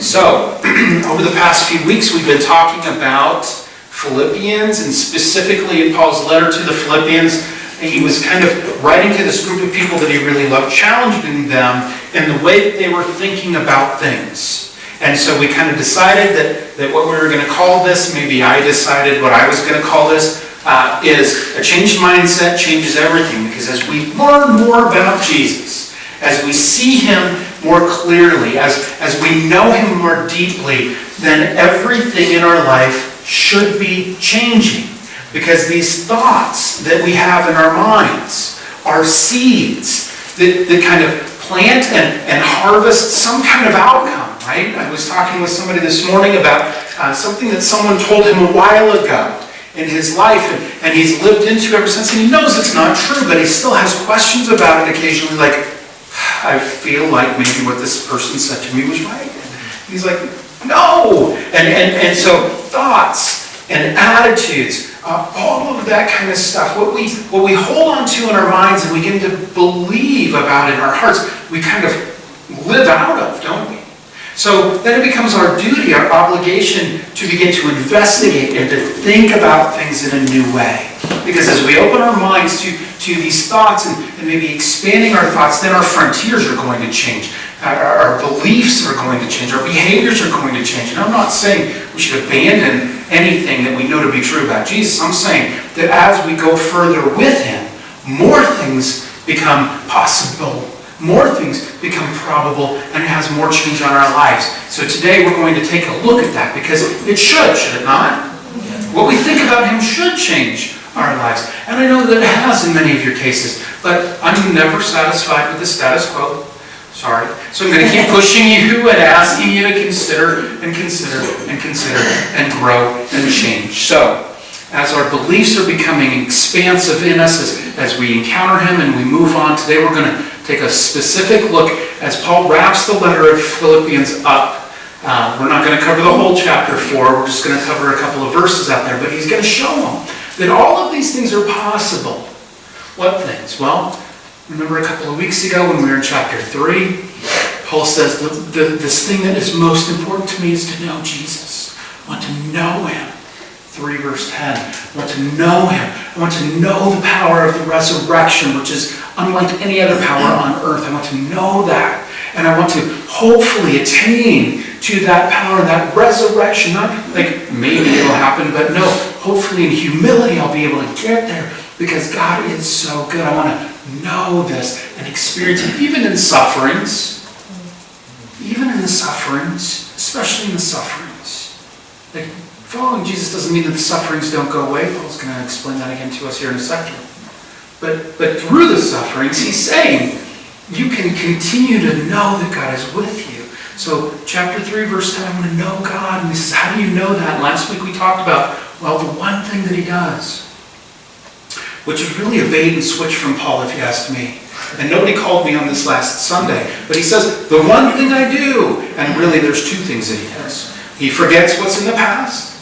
So, over the past few weeks, we've been talking about Philippians, and specifically in Paul's letter to the Philippians. He was kind of writing to this group of people that he really loved, challenging them in the way that they were thinking about things. And so we kind of decided that what we were going to call this, maybe I decided what I was going to call this, is a changed mindset changes everything. Because as we learn more about Jesus, as we see Him more clearly, as we know Him more deeply, then everything in our life should be changing. Because these thoughts that we have in our minds are seeds that kind of plant and harvest some kind of outcome, right? I was talking with somebody this morning about something that someone told him a while ago in his life, and he's lived into ever since, and he knows it's not true, but he still has questions about it occasionally, like, I feel like maybe what this person said to me was right. He's like, no! And so thoughts and attitudes, all of that kind of stuff, what we hold on to in our minds and we begin to believe about in our hearts, we kind of live out of, don't we? So then it becomes our duty, our obligation to begin to investigate and to think about things in a new way. Because as we open our minds to these thoughts and maybe expanding our thoughts, then our frontiers are going to change. Our beliefs are going to change. Our behaviors are going to change. And I'm not saying we should abandon anything that we know to be true about Jesus. I'm saying that as we go further with Him, more things become possible. More things become probable, and it has more change on our lives. So today we're going to take a look at that, because it should it not? What we think about Him should change our lives. And I know that it has in many of your cases, but I'm never satisfied with the status quo. Sorry. So I'm going to keep pushing you and asking you to consider and consider and consider and grow and change. So, as our beliefs are becoming expansive in us, as we encounter Him and we move on, today we're going to take a specific look as Paul wraps the letter of Philippians up. We're not going to cover the whole chapter 4. We're just going to cover a couple of verses out there. But he's going to show them that all of these things are possible. What things? Well, remember a couple of weeks ago when we were in chapter 3, Paul says, this thing that is most important to me is to know Jesus. I want to know Him. 3 verse 10. I want to know Him. I want to know the power of the resurrection, which is unlike any other power on earth. I want to know that. And I want to hopefully attain to that power, that resurrection. Not like maybe it'll happen, but no. Hopefully in humility I'll be able to get there, because God is so good. I want to know this and experience it, even in sufferings. Even in the sufferings, especially in the sufferings. Like, following Jesus doesn't mean that the sufferings don't go away. Paul's going to explain that again to us here in a second. But through the sufferings, he's saying, you can continue to know that God is with you. So chapter 3, verse 10, I want to know God. And he says, how do you know that? And last week we talked about, well, the one thing that He does, which is really a bait and switch from Paul, if you ask me. And nobody called me on this last Sunday. But he says, the one thing I do, and really there's 2 things that he does. He forgets what's in the past,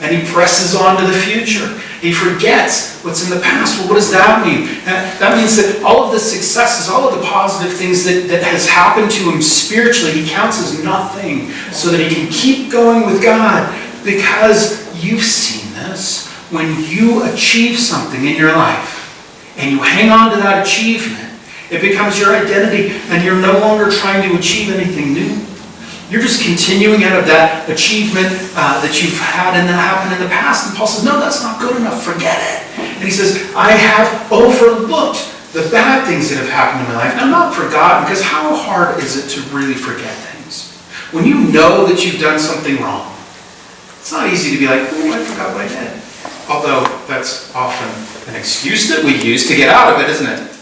and he presses on to the future. He forgets what's in the past. Well, what does that mean? That means that all of the successes, all of the positive things that has happened to him spiritually, he counts as nothing, so that he can keep going with God. Because you've seen this. When you achieve something in your life, and you hang on to that achievement, it becomes your identity, and you're no longer trying to achieve anything new. You're just continuing out of that achievement that you've had and that happened in the past. And Paul says, no, that's not good enough. Forget it. And he says, I have overlooked the bad things that have happened in my life. Now, not forgotten, because how hard is it to really forget things? When you know that you've done something wrong, it's not easy to be like, oh, I forgot what I did. Although that's often an excuse that we use to get out of it, isn't it?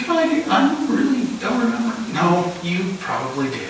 I really don't remember. No, you probably do.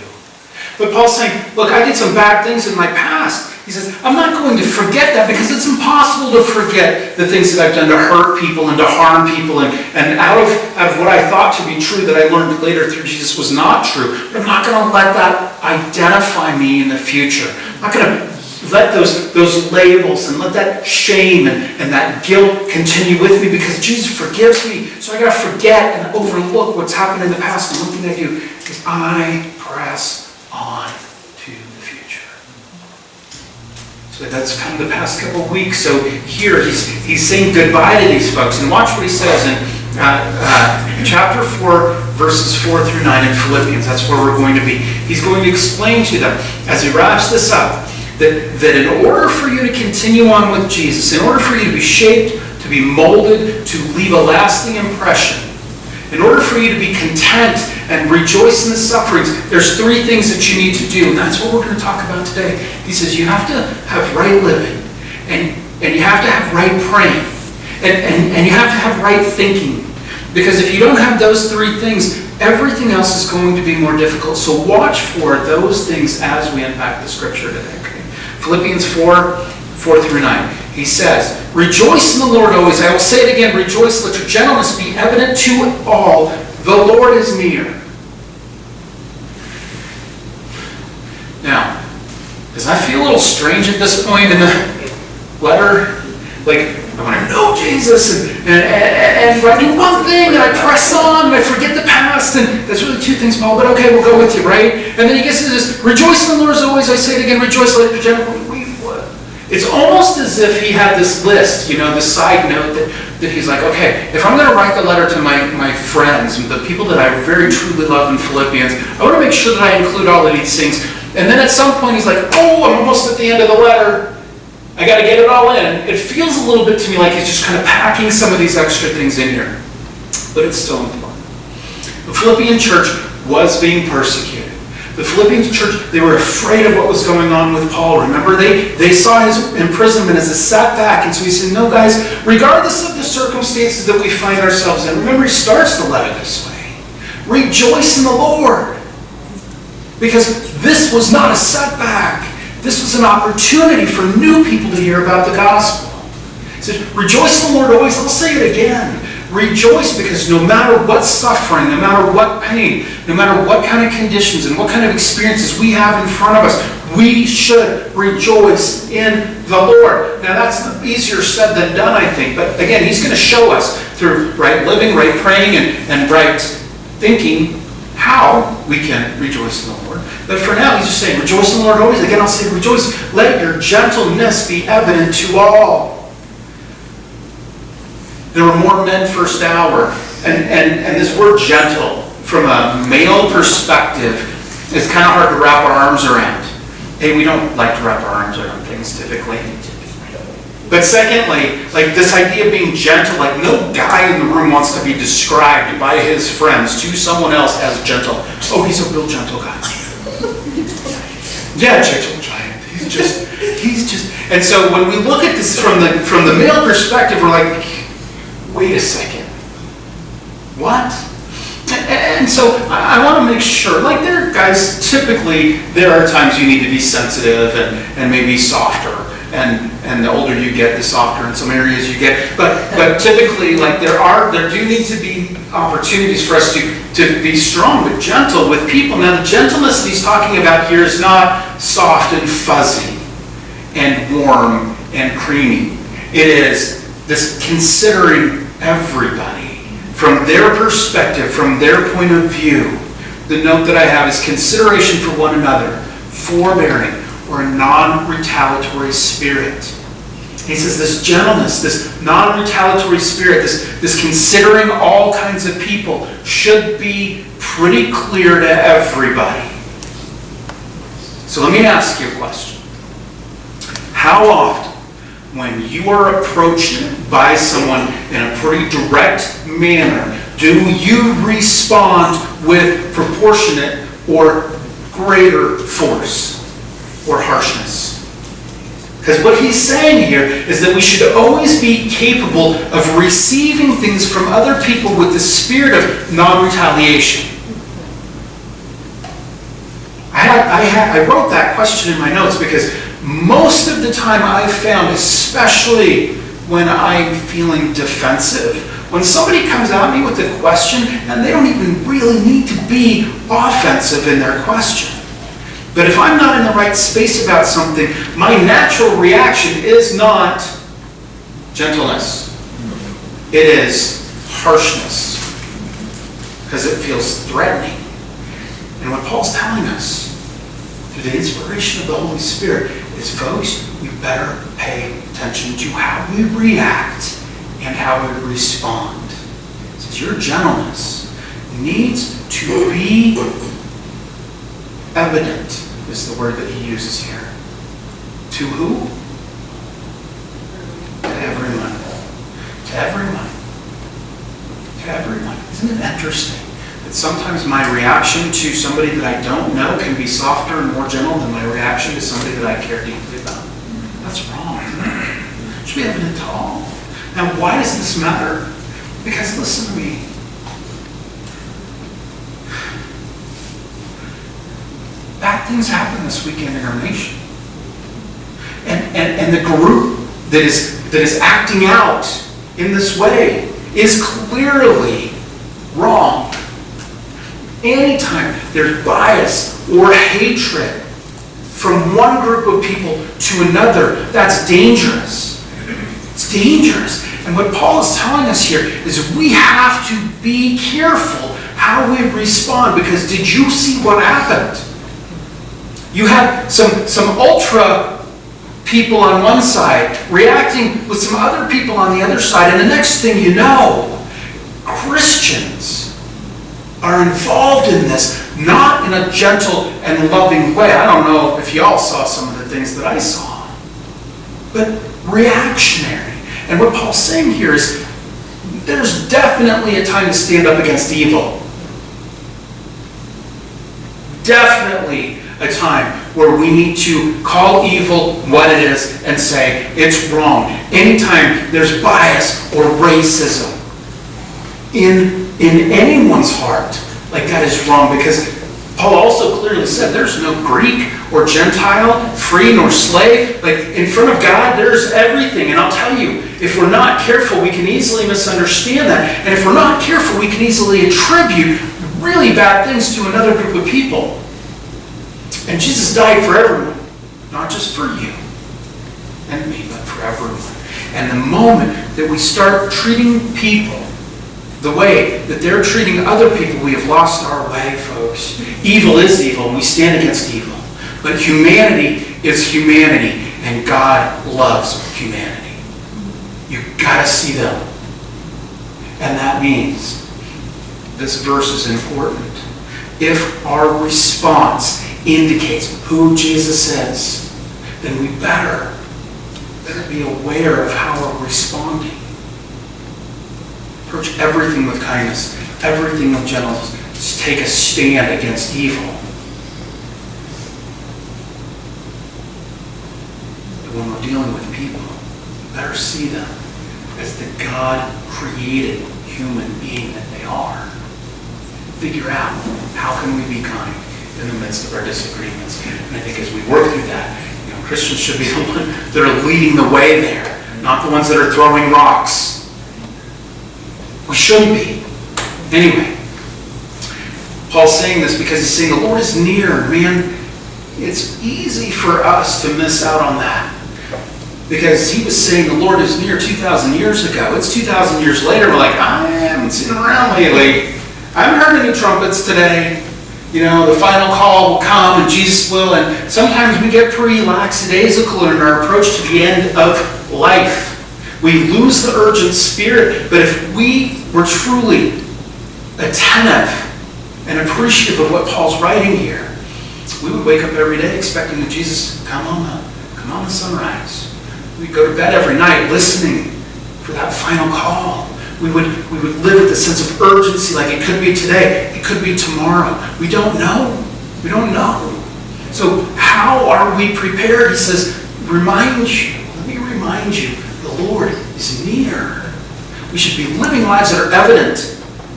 But Paul's saying, look, I did some bad things in my past. He says, I'm not going to forget that, because it's impossible to forget the things that I've done to hurt people and to harm people, and out of what I thought to be true that I learned later through Jesus was not true. But I'm not going to let that identify me in the future. I'm not going to let those labels and let that shame and that guilt continue with me, because Jesus forgives me. So I got to forget and overlook what's happened in the past. And one thing I do is I press on to to the future. So that's come the past couple of weeks. So here he's saying goodbye to these folks. And watch what he says in chapter 4, verses 4 through 9 in Philippians. That's where we're going to be. He's going to explain to them, as he wraps this up, that in order for you to continue on with Jesus, in order for you to be shaped, to be molded, to leave a lasting impression, in order for you to be content and rejoice in the sufferings, there's three things that you need to do. And that's what we're going to talk about today. He says you have to have right living, and you have to have right praying, and you have to have right thinking. Because if you don't have those three things, everything else is going to be more difficult. So watch for those things as we unpack the scripture today. Okay? Philippians 4 through 9. He says, rejoice in the Lord always. I will say it again, rejoice. Let your gentleness be evident to all. The Lord is near. Now, does that feel a little strange at this point in the letter? Like, I want to know Jesus, and if I do one thing, and I press on, and I forget the past, and that's really two things, Paul, but okay, we'll go with you, right? And then he gets to this, rejoice in the Lord as always. I say it again, rejoice, let your gentleness. It's almost as if he had this list, this side note that he's like, okay, if I'm going to write the letter to my friends, the people that I very truly love in Philippians, I want to make sure that I include all of these things. And then at some point he's like, oh, I'm almost at the end of the letter. I got to get it all in. It feels a little bit to me like he's just kind of packing some of these extra things in here. But it's still important. The Philippian church was being persecuted. The Philippians church, they were afraid of what was going on with Paul. Remember, they saw his imprisonment as a setback. And so he said, no, guys, regardless of the circumstances that we find ourselves in, remember, he starts the letter this way. Rejoice in the Lord. Because this was not a setback. This was an opportunity for new people to hear about the gospel. He said, rejoice in the Lord always. I'll say it again. Rejoice, because no matter what suffering, no matter what pain, no matter what kind of conditions and what kind of experiences we have in front of us, we should rejoice in the Lord. Now that's easier said than done, I think. But again, he's going to show us through right living, right praying, and right thinking how we can rejoice in the Lord. But for now, he's just saying, rejoice in the Lord always. Again, I'll say, rejoice. Let your gentleness be evident to all. There were more men first hour. And this word gentle, from a male perspective, is kind of hard to wrap our arms around. Hey, we don't like to wrap our arms around things typically. But secondly, like this idea of being gentle, like no guy in the room wants to be described by his friends to someone else as gentle. Oh, he's a real gentle guy. Yeah, gentle giant. He's just. And so when we look at this from the male perspective, we're like, wait a second. What? And so I want to make sure, like there are guys, typically there are times you need to be sensitive and maybe softer. And the older you get, the softer in some areas you get. But typically, like there do need to be opportunities for us to be strong but gentle with people. Now the gentleness that he's talking about here is not soft and fuzzy and warm and creamy. It is this considering everybody from their perspective, from their point of view. The note that I have is consideration for one another, forbearing, or a non-retaliatory spirit. He says this gentleness, this non-retaliatory spirit, this considering all kinds of people should be pretty clear to everybody. So let me ask you a question. How often, when you are approached by someone in a pretty direct manner, do you respond with proportionate or greater force or harshness? Because what he's saying here is that we should always be capable of receiving things from other people with the spirit of non-retaliation. I wrote that question in my notes because most of the time I've found, especially when I'm feeling defensive, when somebody comes at me with a question and they don't even really need to be offensive in their question. But if I'm not in the right space about something, my natural reaction is not gentleness. It is harshness. Because it feels threatening. And what Paul's telling us through the inspiration of the Holy Spirit is, folks, we better pay attention to how we react and how we respond. It says your gentleness needs to be evident, is the word that he uses here. To who? To everyone. To everyone. To everyone. Isn't it interesting that sometimes my reaction to somebody that I don't know can be softer and more gentle than my reaction to somebody that I care deeply about? That's wrong, isn't it? It should be evident to all. Now, why does this matter? Because listen to me. Bad things happen this weekend in our nation. And the group that is acting out in this way is clearly wrong. Anytime there's bias or hatred from one group of people to another, that's dangerous. It's dangerous. And what Paul is telling us here is we have to be careful how we respond, because did you see what happened? You had some ultra people on one side reacting with some other people on the other side, and the next thing you know, Christians are involved in this, not in a gentle and loving way. I don't know if y'all saw some of the things that I saw, but reactionary. And what Paul's saying here is there's definitely a time to stand up against evil. Definitely a time where we need to call evil what it is and say it's wrong. Anytime there's bias or racism in anyone's heart, like that is wrong, because Paul also clearly said there's no Greek or Gentile, free nor slave. Like in front of God, there's everything. And I'll tell you, if we're not careful, we can easily misunderstand that. And if we're not careful, we can easily attribute really bad things to another group of people. And Jesus died for everyone, not just for you and me, but for everyone. And the moment that we start treating people the way that they're treating other people, we have lost our way, folks. Evil is evil, and we stand against evil. But humanity is humanity, and God loves humanity. You've got to see them. And that means this verse is important. If our response indicates who Jesus is, then we better be aware of how we're responding. Approach everything with kindness, everything with gentleness. Just take a stand against evil. But when we're dealing with people, we better see them as the God-created human being that they are. Figure out how can we be kind in the midst of our disagreements. And I think as we work through that, Christians should be the ones that are leading the way there, not the ones that are throwing rocks. We shouldn't be. Anyway, Paul's saying this because he's saying the Lord is near. Man, it's easy for us to miss out on that. Because he was saying the Lord is near 2,000 years ago. It's 2,000 years later. We're like, I haven't seen him around lately. I haven't heard any trumpets today. The final call will come and Jesus will. And sometimes we get pretty lackadaisical in our approach to the end of life. We lose the urgent spirit. But if we were truly attentive and appreciative of what Paul's writing here, we would wake up every day expecting that Jesus to come on the sunrise. We'd go to bed every night listening for that final call. We would live with a sense of urgency, like it could be today, it could be tomorrow. We don't know. We don't know. So how are we prepared? He says, let me remind you, the Lord is near. We should be living lives that are evident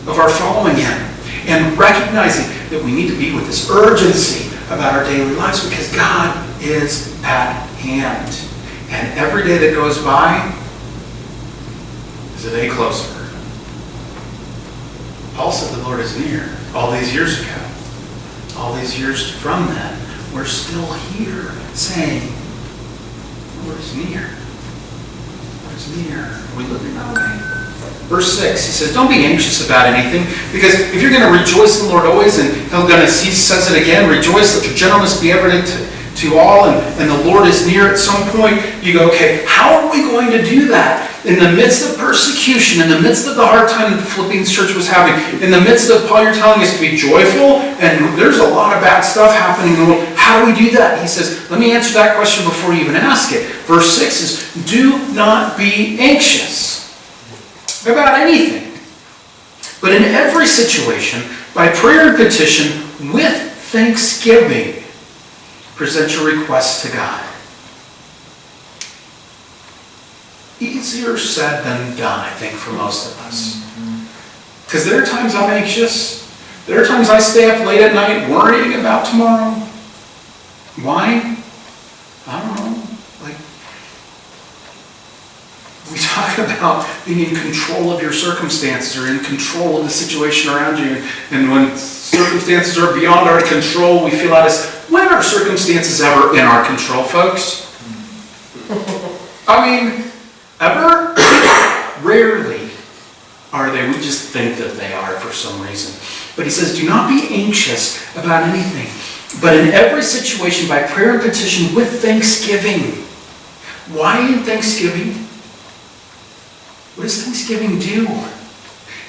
of our following Him and recognizing that we need to be with this urgency about our daily lives because God is at hand. And every day that goes by is a day closer. Paul said the Lord is near all these years ago. All these years from then, we're still here saying, the Lord is near. The Lord is near. Are we living that way? Verse 6, he says, don't be anxious about anything, because if you're going to rejoice in the Lord always, and he says it again, rejoice, let your gentleness be evident to all, and the Lord is near. At some point, you go, okay, how are we going to do that? In the midst of persecution, in the midst of the hard time that the Philippians church was having, in the midst of Paul, you're telling us to be joyful, and there's a lot of bad stuff happening in the world. How do we do that? He says, let me answer that question before you even ask it. Verse 6 is, do not be anxious about anything, but in every situation, by prayer and petition, with thanksgiving, present your requests to God. Easier said than done, I think, for most of us. Because there are times I'm anxious. There are times I stay up late at night worrying about tomorrow. Why? I don't know. We talk about being in control of your circumstances or in control of the situation around you. And when circumstances are beyond our control, we feel out as, when are circumstances ever in our control, folks? I mean, ever? Rarely are they. We just think that they are for some reason. But he says, do not be anxious about anything, but in every situation, by prayer and petition, with thanksgiving. Why in thanksgiving? What does thanksgiving do?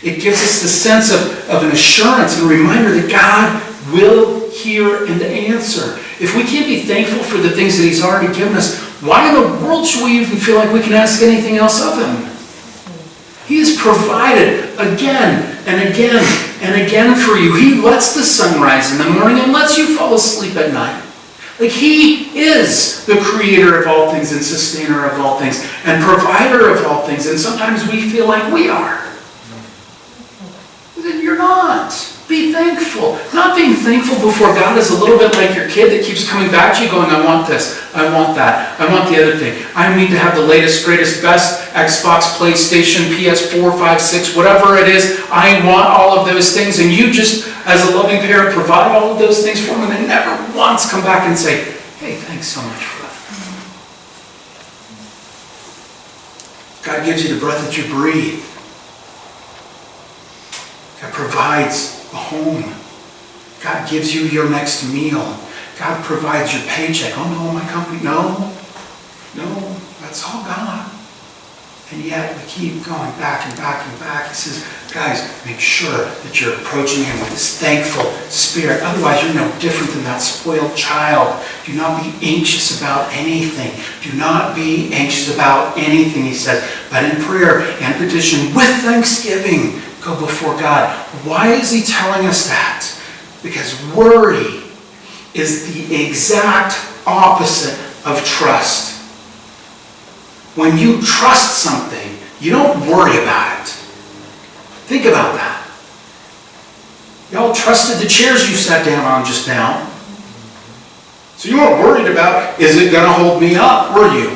It gives us the sense of an assurance and a reminder that God will hear and answer. If we can't be thankful for the things that he's already given us, why in the world should we even feel like we can ask anything else of him? He has provided again and again and again for you. He lets the sun rise in the morning and lets you fall asleep at night. Like, he is the creator of all things and sustainer of all things and provider of all things. And sometimes we feel like we are. Then you're not. Be thankful. Not being thankful before God is a little bit like your kid that keeps coming back to you going, I want this, I want that, I want the other thing. I need to have the latest, greatest, best Xbox, PlayStation, PS4, 5, 6, whatever it is. I want all of those things. And you just, as a loving parent, provide all of those things for them, and they never once come back and say, hey, thanks so much for that. God gives you the breath that you breathe. God provides a home. God gives you your next meal. God provides your paycheck. Oh no, my company, no, that's all God. And yet we keep going back and back and back. He says, guys, make sure that you're approaching him with this thankful spirit. Otherwise, you're no different than that spoiled child. Do not be anxious about anything. Do not be anxious about anything, he says. But in prayer and petition with thanksgiving, go before God. Why is he telling us that? Because worry is the exact opposite of trust. When you trust something, you don't worry about it. Think about that. Y'all trusted the chairs you sat down on just now. So you weren't worried about, is it going to hold me up, were you?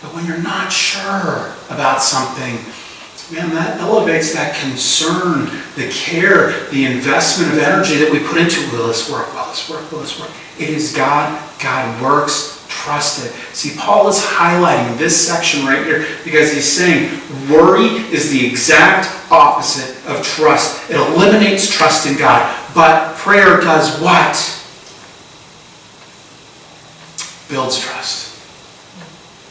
But when you're not sure about something, man, that elevates that concern, the care, the investment of energy that we put into, will this work, will this work, will this work? It is God. God works. Trust it. See, Paul is highlighting this section right here because he's saying worry is the exact opposite of trust. It eliminates trust in God. But prayer does what? Builds trust.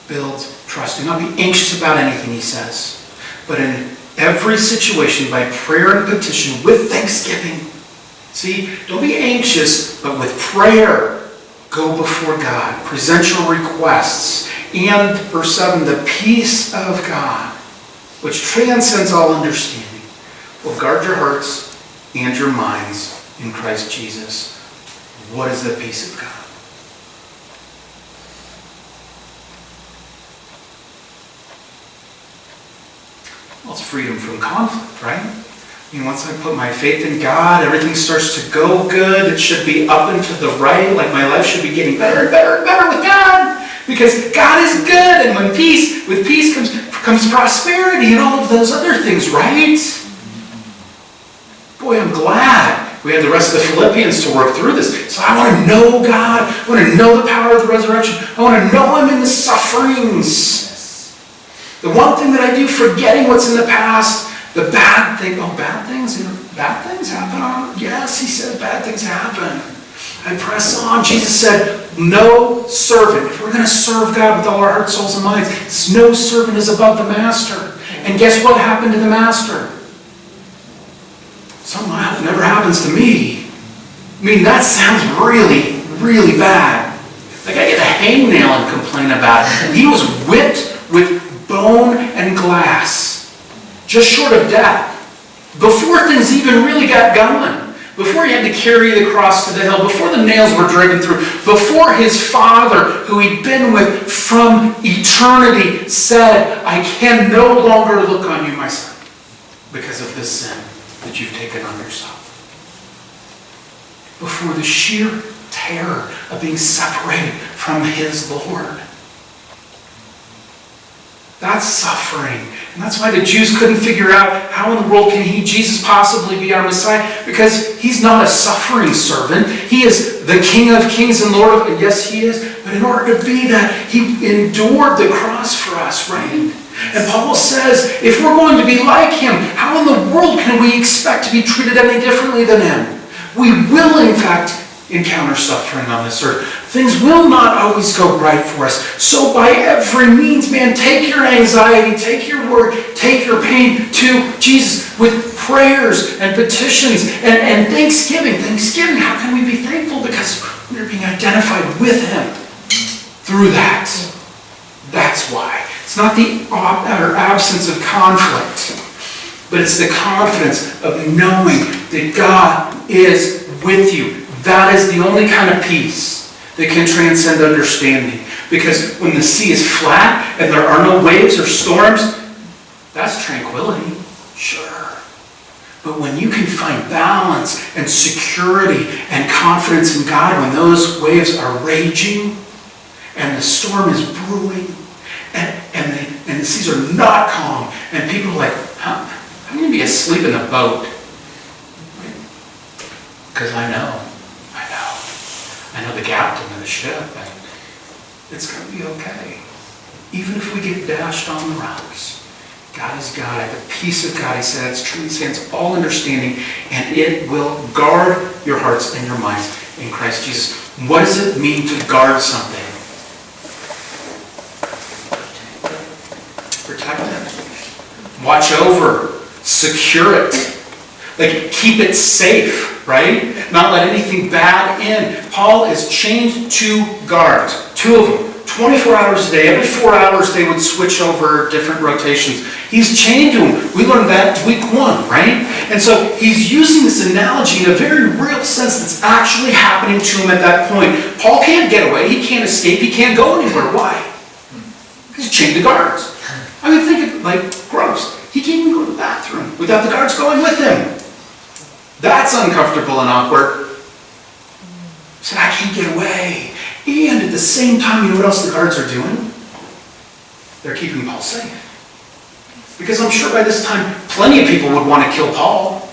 Builds trust. Do not be anxious about anything, he says. But in every situation, by prayer and petition, with thanksgiving. See, don't be anxious, but with prayer, go before God. Present your requests. And, verse 7, the peace of God, which transcends all understanding, will guard your hearts and your minds in Christ Jesus. What is the peace of God? Well, it's freedom from conflict, right? I mean, once I put my faith in God, everything starts to go good. It should be up and to the right. Like my life should be getting better and better and better with God. Because God is good. And with peace comes prosperity and all of those other things, right? Boy, I'm glad we had the rest of the Philippians to work through this. So I want to know God. I want to know the power of the resurrection. I want to know him in the sufferings. The one thing that I do, forgetting what's in the past, the bad thing, bad things? Bad things happen? Yes, he said bad things happen. I press on. Jesus said, no servant. If we're going to serve God with all our hearts, souls, and minds, no servant is above the master. And guess what happened to the master? Something never happens to me. I mean, that sounds really, really bad. Like I get a hangnail and complain about it. He was whipped with bone and glass, just short of death. Before things even really got going, before he had to carry the cross to the hill, before the nails were driven through, before his father, who he'd been with from eternity, said, I can no longer look on you, my son, because of this sin that you've taken on yourself. Before the sheer terror of being separated from his Lord. That's suffering. And that's why the Jews couldn't figure out how in the world can Jesus possibly be our Messiah, because he's not a suffering servant. He is the King of Kings and Lord of, yes, he is, but in order to be that, he endured the cross for us, right? And Paul says, if we're going to be like him, how in the world can we expect to be treated any differently than him? We will, in fact, encounter suffering on this earth. Things will not always go right for us. So by every means, man, take your anxiety, take your worry, take your pain to Jesus with prayers and petitions and thanksgiving. Thanksgiving, how can we be thankful? Because we're being identified with him through that. That's why. It's not the absence of conflict, but it's the confidence of knowing that God is with you. That is the only kind of peace that can transcend understanding. Because when the sea is flat and there are no waves or storms, that's tranquility, sure. But when you can find balance and security and confidence in God, when those waves are raging and the storm is brewing and the seas are not calm and people are like, I'm going to be asleep in the boat. Because I know the captain of the ship, and it's going to be okay. Even if we get dashed on the rocks, God is God. The peace of God, he says, transcends all understanding, and it will guard your hearts and your minds in Christ Jesus. What does it mean to guard something? Protect it. Watch over. Secure it. Like, keep it safe, right? Not let anything bad in. Paul is chained to guards. 2 of them. 24 hours a day. Every 4 hours they would switch over different rotations. He's chained to them. We learned that week 1, right? And so he's using this analogy in a very real sense that's actually happening to him at that point. Paul can't get away. He can't escape. He can't go anywhere. Why? He's chained to guards. I mean, think of it like gross. He can't even go to the bathroom without the guards going with him. That's uncomfortable and awkward. He said, I can't get away. And at the same time, you know what else the guards are doing? They're keeping Paul safe. Because I'm sure by this time, plenty of people would want to kill Paul.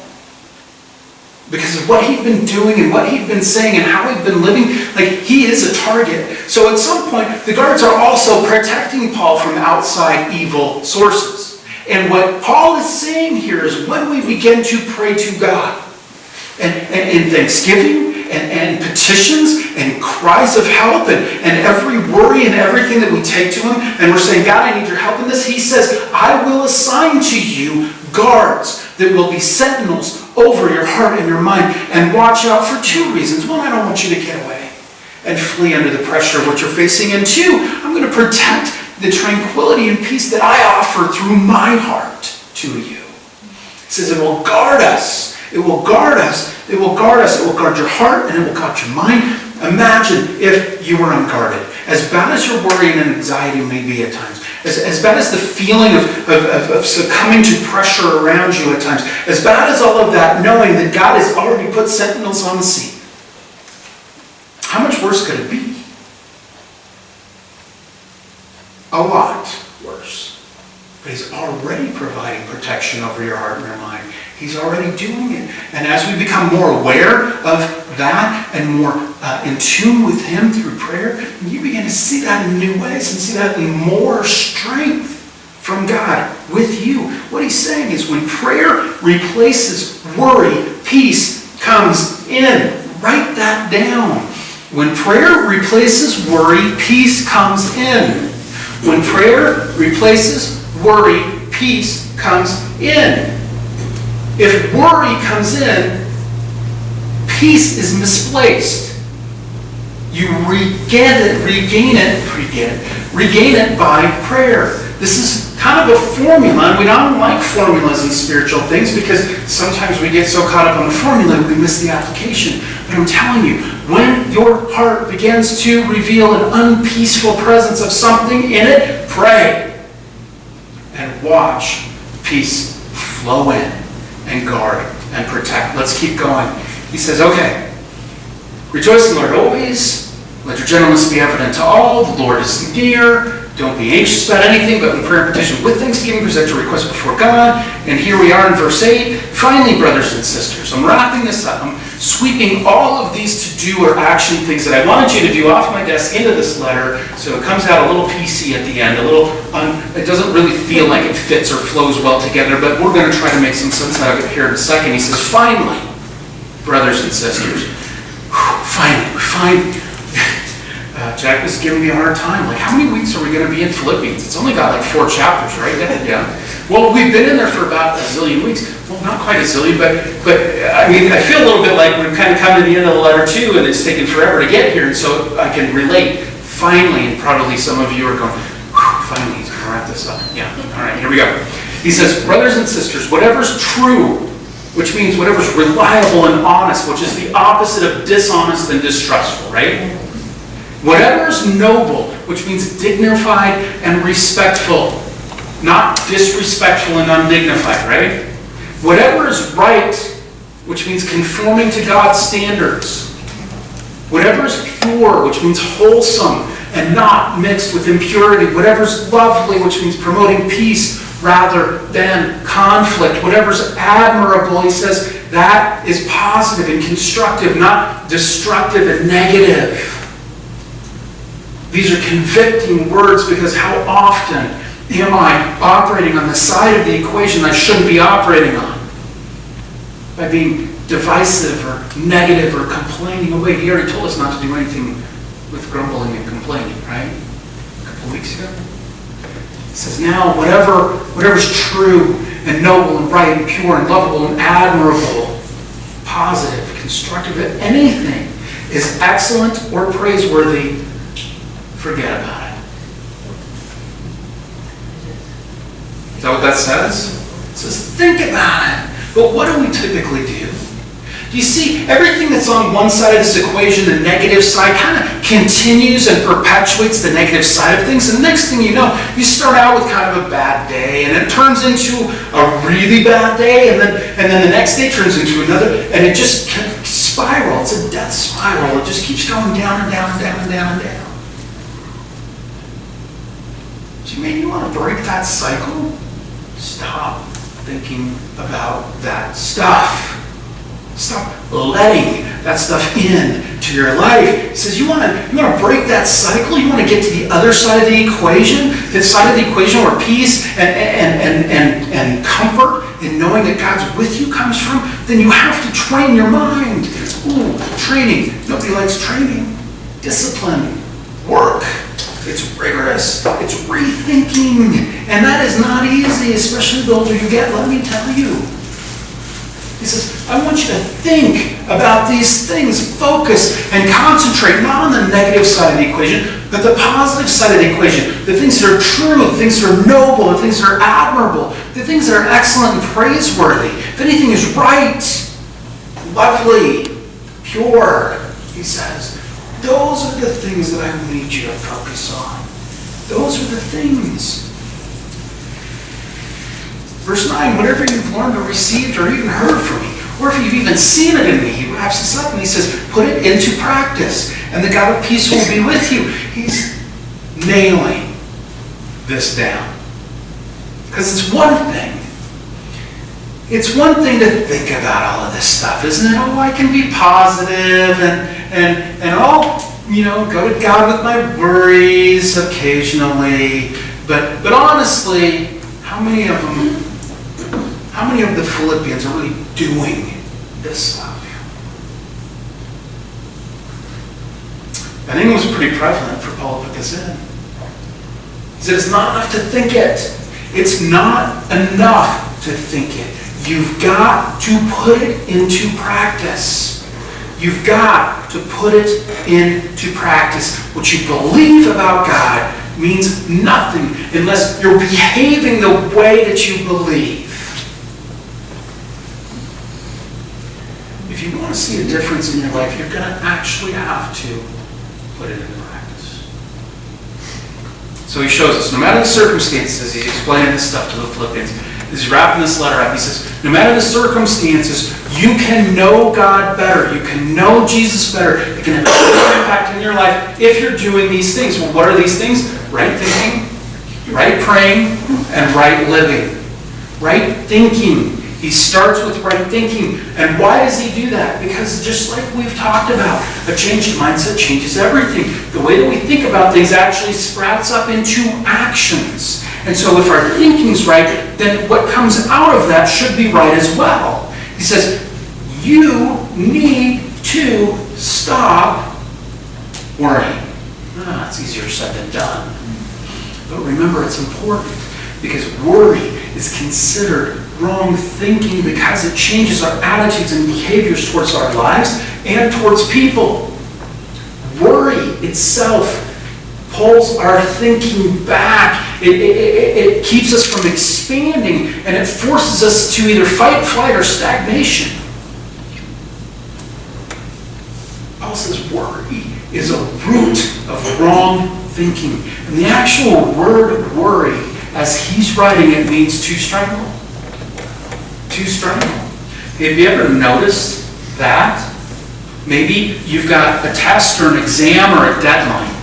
Because of what he'd been doing and what he'd been saying and how he'd been living. Like, he is a target. So at some point, the guards are also protecting Paul from outside evil sources. And what Paul is saying here is when we begin to pray to God, and in thanksgiving and petitions and cries of help and every worry and everything that we take to him, and we're saying, God, I need your help in this, he says, I will assign to you guards that will be sentinels over your heart and your mind and watch out for 2 reasons. 1, I don't want you to get away and flee under the pressure of what you're facing. And 2, I'm going to protect the tranquility and peace that I offer through my heart to you. He says it will guard us. It will guard us. It will guard us. It will guard your heart and it will guard your mind. Imagine if you were unguarded. As bad as your worry and anxiety may be at times, as bad as the feeling of succumbing to pressure around you at times, as bad as all of that, knowing that God has already put sentinels on the sea, how much worse could it be? A lot worse. But he's already providing protection over your heart and your mind. He's already doing it. And as we become more aware of that and more in tune with him through prayer, you begin to see that in new ways and see that in more strength from God with you. What he's saying is when prayer replaces worry, peace comes in. Write that down. When prayer replaces worry, peace comes in. When prayer replaces worry, peace comes in. If worry comes in, peace is misplaced. You regain it by prayer. This is kind of a formula, and we don't like formulas in spiritual things because sometimes we get so caught up on the formula we miss the application. But I'm telling you, when your heart begins to reveal an unpeaceful presence of something in it, pray and watch peace flow in and guard and protect. Let's keep going. He says, okay, rejoice in the Lord always. Let your gentleness be evident to all. The Lord is near. Don't be anxious about anything, but in prayer and petition with thanksgiving, present your request before God. And here we are in verse 8. Finally, brothers and sisters, I'm wrapping this up. I'm sweeping all of these to-do or action things that I wanted you to do off my desk into this letter, so it comes out a little PC at the end, it doesn't really feel like it fits or flows well together, but we're going to try to make some sense out of it here in a second. He says, finally, brothers and sisters, finally. Jack was giving me a hard time. Like, how many weeks are we going to be in Philippians? It's only got like 4 chapters, right? Yeah. Well, we've been in there for about a zillion weeks. Well, not quite a zillion, but I mean, I feel a little bit like we're kind of coming to the end of the letter too, and it's taken forever to get here, and so I can relate. Finally, and probably some of you are going, finally, he's going to wrap this up. Yeah. All right, here we go. He says, brothers and sisters, whatever's true, which means whatever's reliable and honest, which is the opposite of dishonest and distrustful, right? Whatever is noble, which means dignified and respectful, not disrespectful and undignified, right? Whatever is right, which means conforming to God's standards. Whatever is pure, which means wholesome and not mixed with impurity. Whatever is lovely, which means promoting peace rather than conflict. Whatever is admirable, he says, that is positive and constructive, not destructive and negative. These are convicting words because how often am I operating on the side of the equation I shouldn't be operating on? By being divisive or negative or complaining away. He already told us not to do anything with grumbling and complaining, right? A couple of weeks ago. He says, now whatever's true and noble and right and pure and lovable and admirable, positive, constructive, if anything is excellent or praiseworthy, forget about it. Is that what that says? It says, think about it. But what do we typically do? Do you see, everything that's on one side of this equation, the negative side, kind of continues and perpetuates the negative side of things. And the next thing you know, you start out with kind of a bad day, and it turns into a really bad day, and then the next day turns into another, and it just kind of spirals. It's a death spiral. It just keeps going down and down and down and down and down. Do you maybe want to break that cycle? Stop thinking about that stuff. Stop letting that stuff in to your life. He says, you want to break that cycle? You want to get to the other side of the equation? The side of the equation where peace and comfort in knowing that God's with you comes from? Then you have to train your mind. Ooh, training. Nobody likes training. Discipline. Work. It's rigorous. It's rethinking. And that is not easy, especially the older you get, let me tell you. He says, I want you to think about these things, focus and concentrate, not on the negative side of the equation, but the positive side of the equation. The things that are true, the things that are noble, the things that are admirable, the things that are excellent and praiseworthy. If anything is right, lovely, pure, he says, those are the things that I need you to focus on. Those are the things. Verse 9, whatever you've learned or received or even heard from me, or if you've even seen it in me, he wraps this up and he says, put it into practice, and the God of peace will be with you. He's nailing this down. Because it's one thing. It's one thing to think about all of this stuff, isn't it? Oh, I can be positive and I'll, go to God with my worries occasionally. But honestly, How many of the Philippians are really doing this stuff? I think it was pretty prevalent for Paul to put this in. He said it's not enough to think it. It's not enough to think it. You've got to put it into practice. You've got to put it into practice. What you believe about God means nothing unless you're behaving the way that you believe. If you want to see a difference in your life, you're going to actually have to put it into practice. So he shows us, no matter the circumstances, he's explaining this stuff to the Philippians. He's wrapping this letter up. He says, no matter the circumstances, you can know God better. You can know Jesus better. It can have a big impact in your life if you're doing these things. Well, what are these things? Right thinking, right praying, and right living. Right thinking. He starts with right thinking. And why does he do that? Because just like we've talked about, a changed mindset changes everything. The way that we think about things actually sprouts up into actions. And so if our thinking's right, then what comes out of that should be right as well. He says, you need to stop worrying. It's easier said than done. But remember, it's important because worry is considered wrong thinking because it changes our attitudes and behaviors towards our lives and towards people. Worry itself pulls our thinking back. It keeps us from expanding, and it forces us to either fight, flight, or stagnation. Paul says worry is a root of wrong thinking. And the actual word worry, as he's writing it, means to strangle. To strangle. Have you ever noticed that? Maybe you've got a test or an exam or a deadline.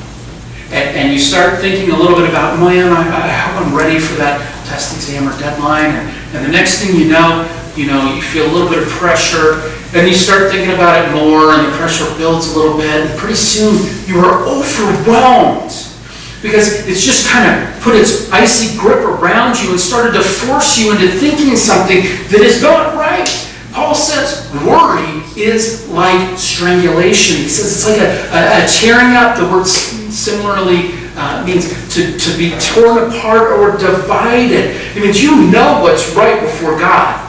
And you start thinking a little bit about, man, I hope I'm ready for that test, exam, or deadline. And the next thing you know, you feel a little bit of pressure. Then you start thinking about it more, and the pressure builds a little bit. And pretty soon, you are overwhelmed. Because it's just kind of put its icy grip around you and started to force you into thinking something that is not right. Paul says worry is like strangulation. He says it's like a tearing up. The word similarly means to be torn apart or divided. It means you know what's right before God.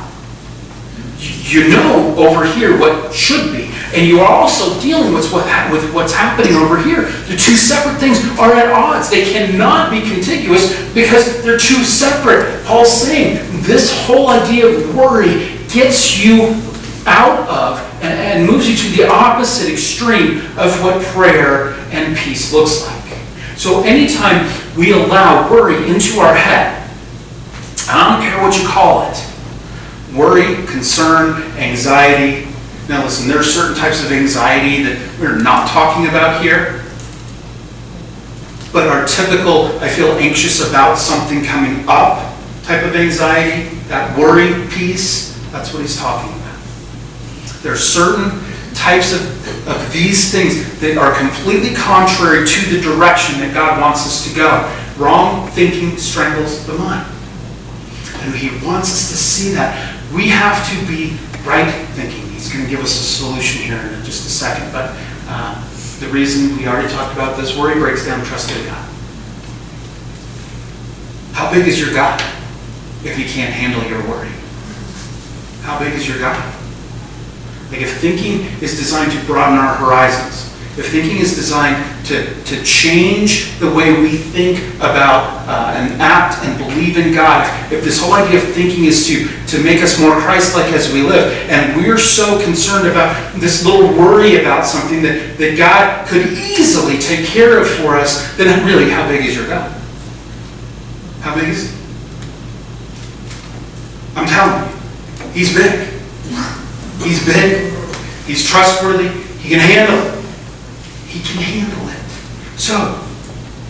You know over here what should be. And you are also dealing with what's happening over here. The two separate things are at odds. They cannot be contiguous because they're two separate. Paul's saying this whole idea of worry gets you out of and moves you to the opposite extreme of what prayer and peace looks like. So anytime we allow worry into our head, I don't care what you call it, worry, concern, anxiety. Now listen, there are certain types of anxiety that we're not talking about here. But our typical, I feel anxious about something coming up type of anxiety, that worry piece, that's what he's talking about. There are certain types of these things that are completely contrary to the direction that God wants us to go. Wrong thinking strangles the mind. And he wants us to see that. We have to be right thinking. He's going to give us a solution here in just a second. But the reason we already talked about this, worry breaks down trust in God. How big is your God if he can't handle your worry? How big is your God? Like if thinking is designed to broaden our horizons, if thinking is designed to change the way we think about and act and believe in God, if this whole idea of thinking is to make us more Christ-like as we live, and we're so concerned about this little worry about something that God could easily take care of for us, then really, how big is your God? How big is he? I'm telling you, he's big. He's big. He's trustworthy. He can handle it. He can handle it. So,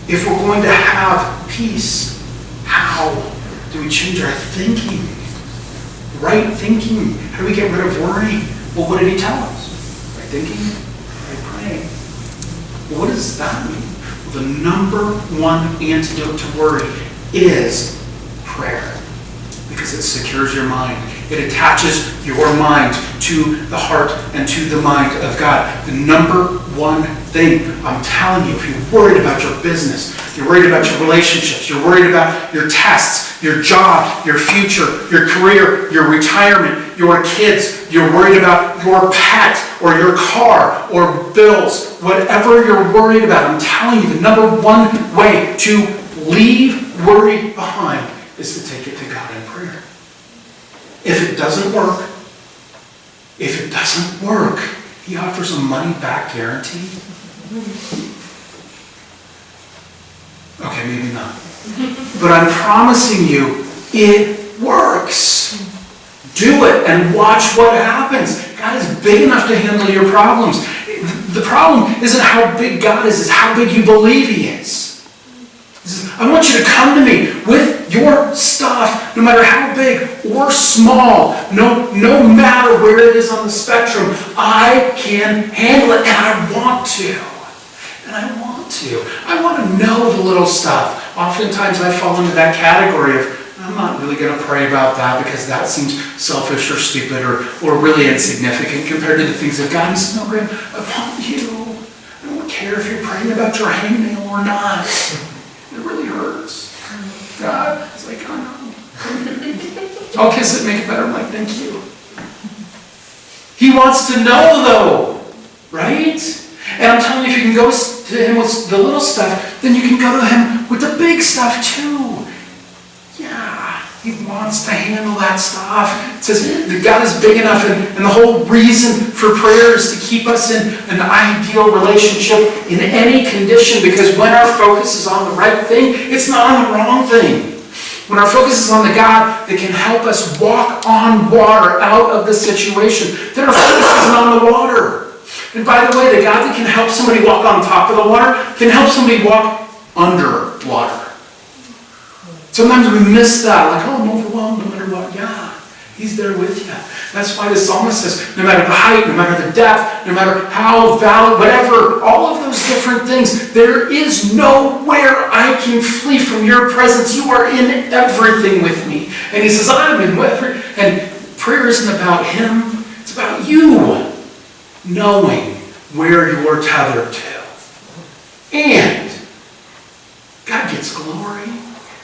if we're going to have peace, how do we change our thinking? Right thinking. How do we get rid of worry? Well, what did he tell us? Right thinking, right praying. Well, what does that mean? Well, the number one antidote to worry is prayer. Because it secures your mind. It attaches your mind to the heart and to the mind of God. The number one thing, I'm telling you, if you're worried about your business, you're worried about your relationships, you're worried about your tests, your job, your future, your career, your retirement, your kids, you're worried about your pet or your car or bills, whatever you're worried about, I'm telling you, the number one way to leave worry behind is to take it to God in prayer. If it doesn't work, he offers a money-back guarantee. Okay, maybe not. But I'm promising you, it works. Do it and watch what happens. God is big enough to handle your problems. The problem isn't how big God is, it's how big you believe he is. I want you to come to me with your stuff, no matter how big or small, no matter where it is on the spectrum. I can handle it, and I want to. I want to know the little stuff. Oftentimes I fall into that category of, I'm not really going to pray about that because that seems selfish or stupid or really insignificant compared to the things of God. He says, no, Graham, I want you. I don't care if you're praying about your hangnail or not. It really hurts. God, it's like, oh no. I'll kiss it, make it better. I'm like, thank you. He wants to know though, right? And I'm telling you, if you can go to him with the little stuff, then you can go to him with the big stuff too. Yeah, he wants to handle that stuff. It says that God is big enough, and the whole reason for prayer is to keep us in an ideal relationship in any condition, because when our focus is on the right thing, it's not on the wrong thing. When our focus is on the God that can help us walk on water out of the situation, then our focus isn't on the water. And by the way, the God that can help somebody walk on top of the water can help somebody walk under water. Sometimes we miss that, like, oh, I'm overwhelmed no matter what. Yeah, he's there with you. That's why the psalmist says, no matter the height, no matter the depth, no matter how valid, whatever, all of those different things, there is nowhere I can flee from your presence. You are in everything with me. And he says, I'm in everything. And prayer isn't about him. It's about you knowing where you're tethered to. And God gets glory.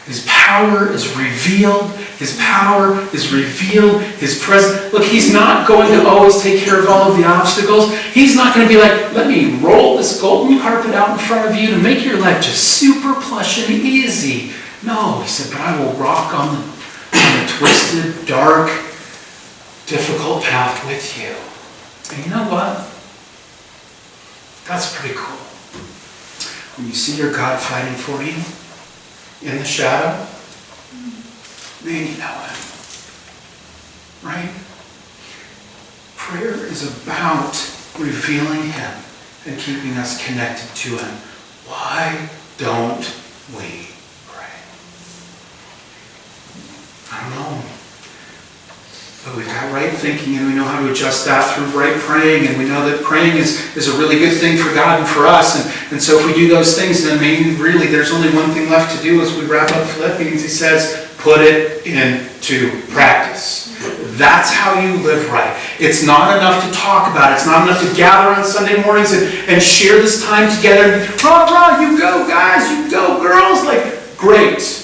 His power is revealed. His power is revealed. His presence. Look, he's not going to always take care of all of the obstacles. He's not going to be like, let me roll this golden carpet out in front of you to make your life just super plush and easy. No, he said, but I will rock on the twisted, dark, difficult path with you. And you know what? That's pretty cool. When you see your God fighting for you in the shadow, man, you know him. Right? Prayer is about revealing him and keeping us connected to him. Why don't we pray? I don't know. But we've got right thinking, and we know how to adjust that through right praying, and we know that praying is a really good thing for God and for us. And so if we do those things, then maybe really there's only one thing left to do as we wrap up Philippians. He says, put it into practice. That's how you live right. It's not enough to talk about it. It's not enough to gather on Sunday mornings and share this time together. Rah, you go, guys, you go, girls. Like, great.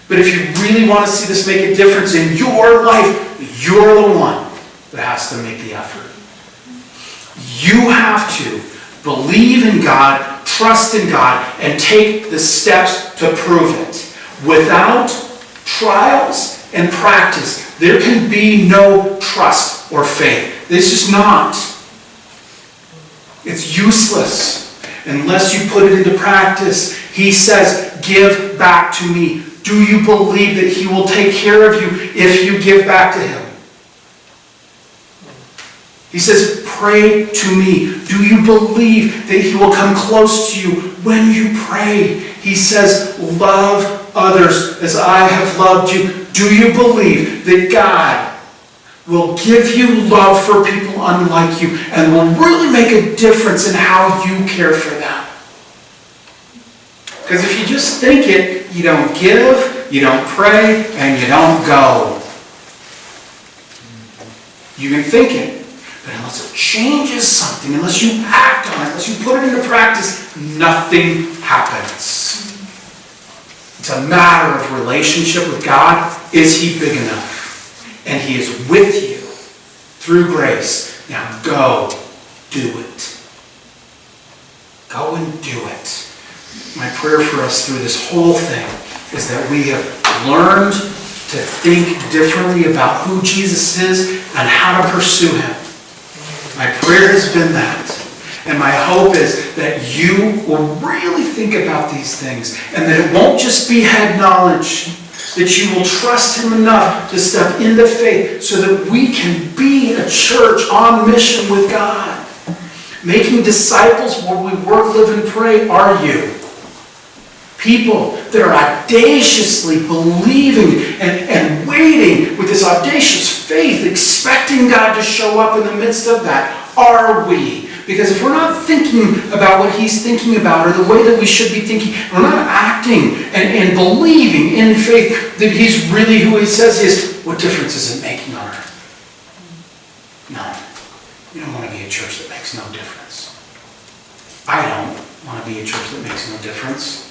But if you really want to see this make a difference in your life, you're the one that has to make the effort. You have to believe in God, trust in God, and take the steps to prove it. Without trials and practice, there can be no trust or faith. It's just not. It's useless unless you put it into practice. He says, give back to me. Do you believe that he will take care of you if you give back to him? He says, pray to me. Do you believe that he will come close to you when you pray? He says, love others as I have loved you. Do you believe that God will give you love for people unlike you and will really make a difference in how you care for them? Because if you just think it, you don't give, you don't pray, and you don't go. You can think it, but unless it changes something, unless you act on it, unless you put it into practice, nothing happens. It's a matter of relationship with God. Is He big enough? And He is with you through grace. Now go do it. Go and do it. My prayer for us through this whole thing is that we have learned to think differently about who Jesus is and how to pursue Him. My prayer has been that. And my hope is that you will really think about these things and that it won't just be head knowledge, that you will trust Him enough to step into faith so that we can be a church on mission with God. Making disciples where we work, live, and pray are you. People that are audaciously believing and waiting with this audacious faith, expecting God to show up in the midst of that, are we. Because if we're not thinking about what He's thinking about or the way that we should be thinking, we're not acting and believing in faith that He's really who He says He is, what difference is it making on earth? None. We don't want to be a church that makes no difference. I don't want to be a church that makes no difference.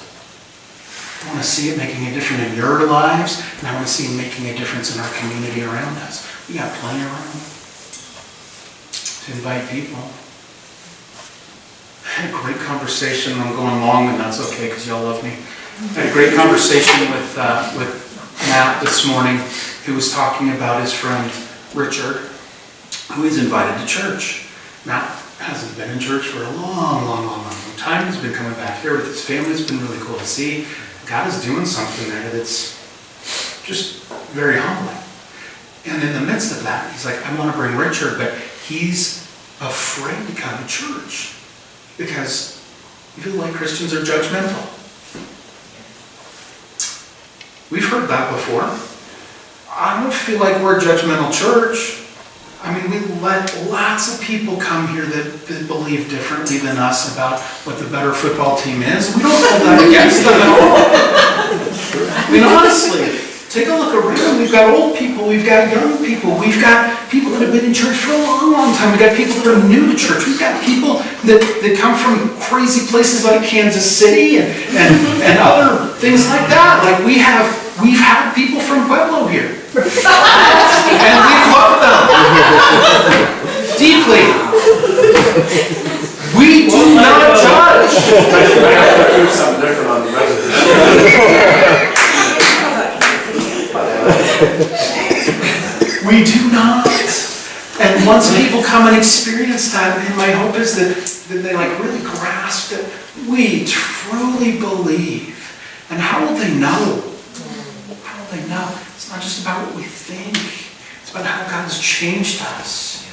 I want to see it making a difference in your lives, and I want to see it making a difference in our community around us. We got plenty of room to invite people. I had a great conversation. I'm going long, and that's okay because y'all love me. I had a great conversation with Matt this morning, who was talking about his friend Richard, who he's invited to church. Matt hasn't been in church for a long time. He's been coming back here with his family. It's been really cool to see. God is doing something there that's just very humbling. And in the midst of that, he's like, I want to bring Richard, but he's afraid to come to church because we feel like Christians are judgmental. We've heard that before. I don't feel like we're a judgmental church. I mean, we let lots of people come here that believe differently than us about what the better football team is. We don't hold that against them at all. I mean, honestly, take a look around. We've got old people. We've got young people. We've got people that have been in church for a long time. We've got people that are new to church. We've got people that come from crazy places like Kansas City and other things like that. Like we've had people from Pueblo here. And we've loved them deeply. We do not judge. I have to do something different on the resident. We do not. And once people come and experience that, and my hope is that they like really grasp that we truly believe. And how will they know? How will they know? It's not just about what we think. It's about how God has changed us.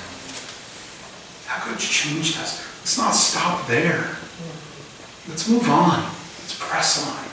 How God's changed us. Let's not stop there. Let's move on. Let's press on.